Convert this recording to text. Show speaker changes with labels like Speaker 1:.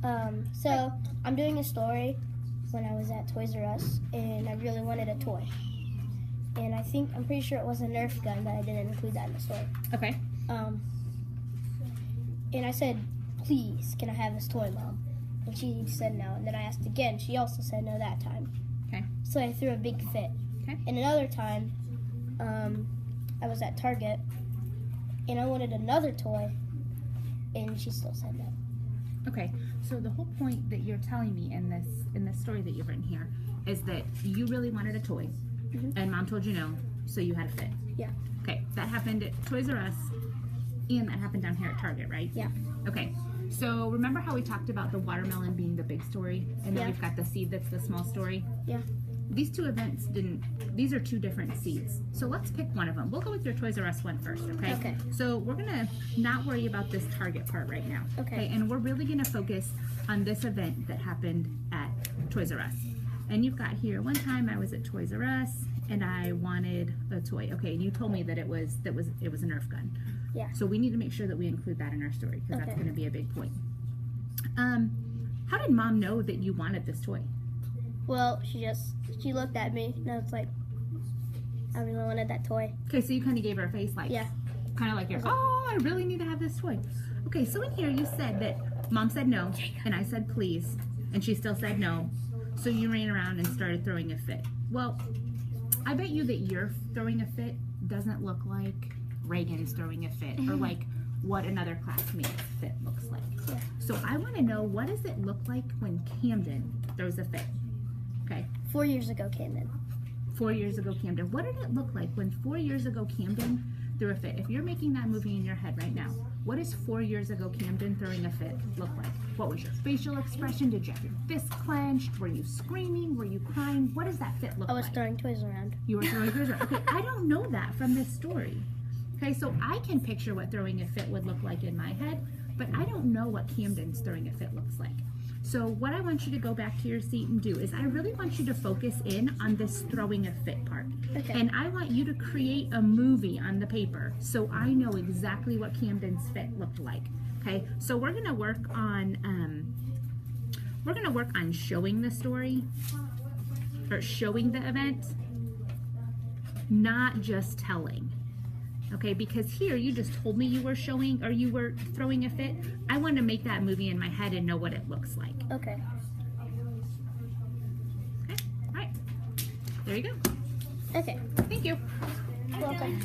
Speaker 1: So I'm doing a story when I was at Toys R Us, and I really wanted a toy. And I'm pretty sure it was a Nerf gun, but I didn't include that in the story.
Speaker 2: Okay.
Speaker 1: And I said, please, can I have this toy, Mom? And she said no. And then I asked again. She also said no that time.
Speaker 2: Okay.
Speaker 1: So I threw a big fit.
Speaker 2: Okay.
Speaker 1: And another time, I was at Target, and I wanted another toy, and she still said no.
Speaker 2: Okay. So the whole point that you're telling me in this story that you've written here is that you really wanted a toy, and Mom told you no, so you had a fit.
Speaker 1: Yeah.
Speaker 2: Okay. That happened at Toys R Us, and that happened down here at Target, right?
Speaker 1: Yeah.
Speaker 2: Okay. So remember how we talked about the watermelon being the big story, and then
Speaker 1: Yeah.
Speaker 2: we've got the seed that's the small story?
Speaker 1: Yeah.
Speaker 2: These two events these are two different seeds. So let's pick one of them. We'll go with your Toys R Us one first, okay?
Speaker 1: Okay.
Speaker 2: So we're gonna not worry about this Target part right now.
Speaker 1: Okay.
Speaker 2: And we're really gonna focus on this event that happened at Toys R Us. And you've got here, one time I was at Toys R Us and I wanted a toy. Okay, and you told me that it was a Nerf gun.
Speaker 1: Yeah.
Speaker 2: So we need to make sure that we include that in our story because that's
Speaker 1: Okay.
Speaker 2: gonna be a big point. How did Mom know that you wanted this toy?
Speaker 1: Well, she looked at me, and I was like, I really wanted that toy.
Speaker 2: Okay, so you kind of gave her a face like,
Speaker 1: Yeah.
Speaker 2: kind of like you're, oh, I really need to have this toy. Okay, so in here you said that Mom said no, and I said please, and she still said no. So you ran around and started throwing a fit. Well, I bet you that your throwing a fit doesn't look like Reagan's throwing a fit or like what another classmate's fit looks like.
Speaker 1: Yeah.
Speaker 2: So I want to know, what does it look like when Camden throws a fit? Okay.
Speaker 1: 4 years ago, Camden.
Speaker 2: 4 years ago, Camden. What did it look like when 4 years ago Camden threw a fit? If you're making that movie in your head right now, what does 4 years ago Camden throwing a fit look like? What was your facial expression? Did you have your fist clenched? Were you screaming? Were you crying? What does that fit look
Speaker 1: I was
Speaker 2: like?
Speaker 1: throwing toys around.
Speaker 2: You were throwing toys around. Okay, I don't know that from this story. Okay, so I can picture what throwing a fit would look like in my head, but I don't know what Camden's throwing a fit looks like. So what I want you to go back to your seat and do is I really want you to focus in on this throwing a fit part.
Speaker 1: Okay.
Speaker 2: And I want you to create a movie on the paper so I know exactly what Camden's fit looked like. Okay, so we're gonna work on showing the story or showing the event, not just telling. Okay, because here you just told me you were showing or you were throwing a fit. I want to make that movie in my head and know what it looks like.
Speaker 1: Okay.
Speaker 2: Okay, all right. There you go.
Speaker 1: Okay.
Speaker 2: Thank you.
Speaker 1: Welcome.